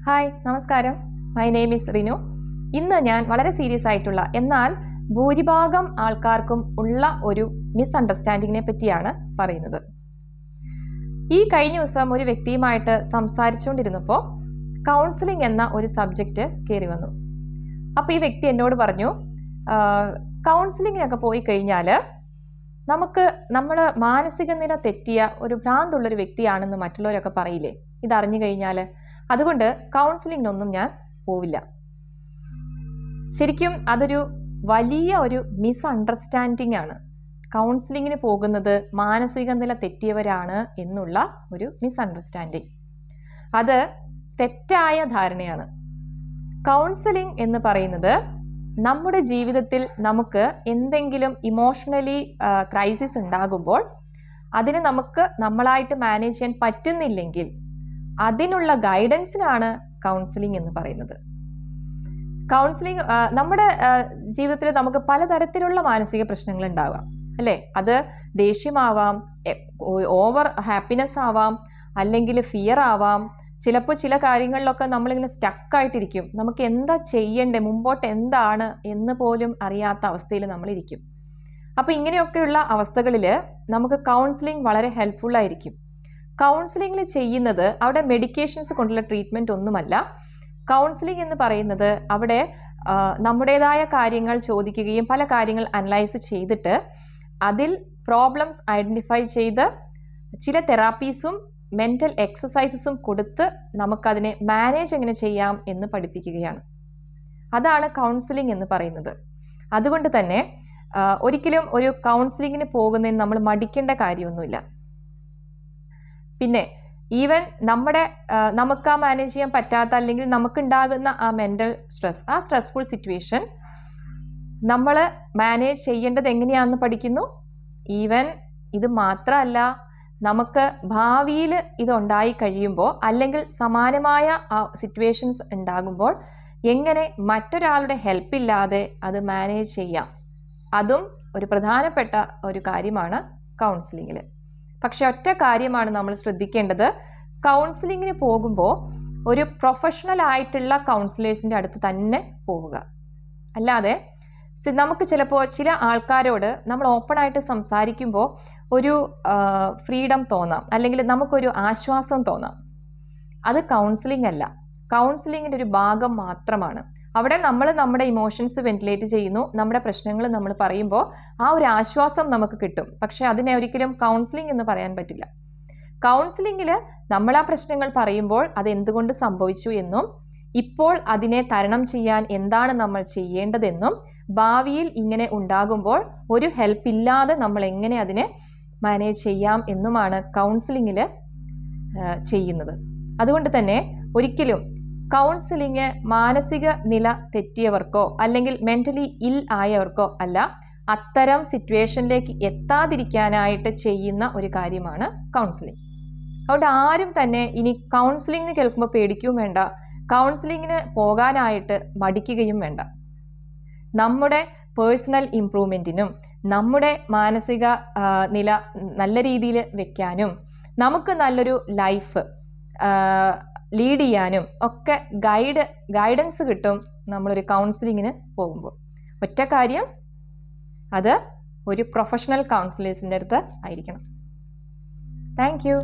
Hi നമസ്കാരം. My name is Rinu. ഇന്ന് ഞാൻ വളരെ സീരിയസ് ആയിട്ടുള്ള എന്നാൽ ഭൂരിഭാഗം ആൾക്കാർക്കും ഉള്ള ഒരു മിസ്അണ്ടർസ്റ്റാൻഡിങ്ങിനെ പറ്റിയാണ് പറയുന്നത്. ഈ കഴിഞ്ഞ ദിവസം ഒരു വ്യക്തിയുമായിട്ട് സംസാരിച്ചുകൊണ്ടിരുന്നപ്പോൾ കൗൺസിലിംഗ് എന്ന ഒരു സബ്ജക്റ്റ് കയറി വന്നു. അപ്പോൾ ഈ വ്യക്തി എന്നോട് പറഞ്ഞു, കൗൺസിലിങ്ങിനൊക്കെ പോയി കഴിഞ്ഞാൽ നമ്മൾ മാനസിക നില തെറ്റിയ ഒരു ഭ്രാന്തുള്ളൊരു വ്യക്തിയാണെന്ന് മറ്റുള്ളവരൊക്കെ പറയില്ലേ, ഇതറിഞ്ഞു കഴിഞ്ഞാൽ. അതുകൊണ്ട് കൗൺസിലിങ്ങിനൊന്നും ഞാൻ പോവില്ല. ശരിക്കും അതൊരു വലിയ ഒരു മിസ്അണ്ടർസ്റ്റാൻഡിങ് ആണ്. കൗൺസിലിങ്ങിന് പോകുന്നത് മാനസിക നില തെറ്റിയവരാണ് എന്നുള്ള ഒരു മിസ്അണ്ടർസ്റ്റാൻഡിങ്. അത് തെറ്റായ ധാരണയാണ്. കൗൺസിലിംഗ് എന്ന് പറയുന്നത് നമ്മുടെ ജീവിതത്തിൽ നമുക്ക് എന്തെങ്കിലും ഇമോഷണലി ക്രൈസിസ് ഉണ്ടാകുമ്പോൾ അതിന് നമുക്ക് നമ്മളായിട്ട് മാനേജ് ചെയ്യാൻ പറ്റുന്നില്ലെങ്കിൽ അതിനുള്ള ഗൈഡൻസിനാണ് കൗൺസിലിംഗ് എന്ന് പറയുന്നത്. കൗൺസിലിംഗ് നമ്മുടെ ജീവിതത്തിൽ നമുക്ക് പലതരത്തിലുള്ള മാനസിക പ്രശ്നങ്ങൾ ഉണ്ടാവാം, അല്ലേ? അത് ദേഷ്യമാവാം, ഓവർ ഹാപ്പിനെസ് ആവാം, അല്ലെങ്കിൽ ഫിയർ ആവാം. ചിലപ്പോൾ ചില കാര്യങ്ങളിലൊക്കെ നമ്മളിങ്ങനെ സ്റ്റക്കായിട്ടിരിക്കും. നമുക്ക് എന്താ ചെയ്യണ്ടേ, മുമ്പോട്ട് എന്താണ് എന്ന് പോലും അറിയാത്ത അവസ്ഥയിൽ നമ്മളിരിക്കും. അപ്പോൾ ഇങ്ങനെയൊക്കെയുള്ള അവസ്ഥകളിൽ നമുക്ക് കൗൺസിലിംഗ് വളരെ ഹെൽപ്ഫുൾ ആയിരിക്കും. കൗൺസിലിംഗിൽ ചെയ്യുന്നത് അവിടെ മെഡിക്കേഷൻസ് കൊണ്ടുള്ള ട്രീറ്റ്മെൻറ്റ് ഒന്നുമല്ല. കൗൺസിലിംഗ് എന്ന് പറയുന്നത് അവിടെ നമ്മുടേതായ കാര്യങ്ങൾ ചോദിക്കുകയും പല കാര്യങ്ങൾ അനലൈസ് ചെയ്തിട്ട് അതിൽ പ്രോബ്ലംസ് ഐഡൻറ്റിഫൈ ചെയ്ത് ചില തെറാപ്പീസും മെൻ്റൽ എക്സസൈസസും കൊടുത്ത് നമുക്കതിനെ മാനേജ് എങ്ങനെ ചെയ്യാം എന്ന് പഠിപ്പിക്കുകയാണ്. അതാണ് കൗൺസിലിംഗ് എന്ന് പറയുന്നത്. അതുകൊണ്ട് തന്നെ ഒരിക്കലും ഒരു കൗൺസിലിങ്ങിന് പോകുന്നതിന് നമ്മൾ മടിക്കേണ്ട കാര്യമൊന്നുമില്ല. പിന്നെ ഈവൻ നമുക്ക് ആ മാനേജ് ചെയ്യാൻ പറ്റാത്ത അല്ലെങ്കിൽ നമുക്കുണ്ടാകുന്ന ആ മെൻ്റൽ സ്ട്രെസ്, ആ സ്ട്രെസ്ഫുൾ സിറ്റുവേഷൻ നമ്മൾ മാനേജ് ചെയ്യേണ്ടത് എങ്ങനെയാണെന്ന് പഠിക്കുന്നു. ഈവൻ ഇത് മാത്രമല്ല, നമുക്ക് ഭാവിയിൽ ഇതുണ്ടായി കഴിയുമ്പോൾ അല്ലെങ്കിൽ സമാനമായ ആ സിറ്റുവേഷൻസ് ഉണ്ടാകുമ്പോൾ എങ്ങനെ മറ്റൊരാളുടെ ഹെൽപ്പില്ലാതെ അത് മാനേജ് ചെയ്യാം, അതും ഒരു പ്രധാനപ്പെട്ട ഒരു കാര്യമാണ് കൗൺസിലിങ്ങിൽ. പക്ഷെ ഒറ്റ കാര്യമാണ് നമ്മൾ ശ്രദ്ധിക്കേണ്ടത്. കൗൺസിലിങ്ങിന് പോകുമ്പോൾ ഒരു പ്രൊഫഷണൽ ആയിട്ടുള്ള കൗൺസിലേഴ്സിൻ്റെ അടുത്ത് തന്നെ പോവുക. അല്ലാതെ നമുക്ക് ചിലപ്പോൾ ചില ആൾക്കാരോട് നമ്മൾ ഓപ്പണായിട്ട് സംസാരിക്കുമ്പോൾ ഒരു ഫ്രീഡം തോന്നാം, അല്ലെങ്കിൽ നമുക്കൊരു ആശ്വാസം തോന്നാം. അത് കൗൺസിലിംഗ് അല്ല. കൗൺസിലിങ്ങിൻ്റെ ഒരു ഭാഗം മാത്രമാണ്. അവിടെ നമ്മൾ നമ്മുടെ ഇമോഷൻസ് വെന്റിലേറ്റ് ചെയ്യുന്നു, നമ്മുടെ പ്രശ്നങ്ങൾ നമ്മൾ പറയുമ്പോൾ ആ ഒരു ആശ്വാസം നമുക്ക് കിട്ടും. പക്ഷെ അതിനെ ഒരിക്കലും കൗൺസിലിംഗ് എന്ന് പറയാൻ പറ്റില്ല. കൗൺസിലിങ്ങിൽ നമ്മൾ ആ പ്രശ്നങ്ങൾ പറയുമ്പോൾ അത് എന്തുകൊണ്ട് സംഭവിച്ചു എന്നും ഇപ്പോൾ അതിനെ തരണം ചെയ്യാൻ എന്താണ് നമ്മൾ ചെയ്യേണ്ടതെന്നും ഭാവിയിൽ ഇങ്ങനെ ഉണ്ടാകുമ്പോൾ ഒരു ഹെൽപ്പ് ഇല്ലാതെ നമ്മൾ എങ്ങനെ അതിനെ മാനേജ് ചെയ്യാം എന്നുമാണ് കൗൺസിലിങ്ങിൽ ചെയ്യുന്നത്. അതുകൊണ്ട് തന്നെ ഒരിക്കലും കൗൺസിലിംഗ് മാനസിക നില തെറ്റിയവർക്കോ അല്ലെങ്കിൽ മെൻ്റലി ഇൽ ആയവർക്കോ അല്ല, അത്തരം സിറ്റുവേഷനിലേക്ക് എത്താതിരിക്കാനായിട്ട് ചെയ്യുന്ന ഒരു കാര്യമാണ് കൗൺസിലിംഗ്. അതുകൊണ്ട് ആരും തന്നെ ഇനി കൗൺസിലിംഗ് കേൾക്കുമ്പോൾ പേടിക്കുകയും വേണ്ട, കൗൺസിലിങ്ങിന് പോകാനായിട്ട് മടിക്കുകയും വേണ്ട. നമ്മുടെ പേഴ്സണൽ ഇംപ്രൂവ്മെൻറ്റിനും നമ്മുടെ മാനസിക നില നല്ല രീതിയിൽ വെക്കാനും നമുക്ക് നല്ലൊരു ലൈഫ് ലീഡ് ചെയ്യാനും ഒക്കെ ഗൈഡൻസ് കിട്ടും നമ്മളൊരു കൗൺസിലിങ്ങിന് പോകുമ്പോൾ. ഒറ്റ കാര്യം, അത് ഒരു പ്രൊഫഷണൽ കൗൺസിലേഴ്സിൻ്റെ അടുത്ത് ആയിരിക്കണം. Thank you.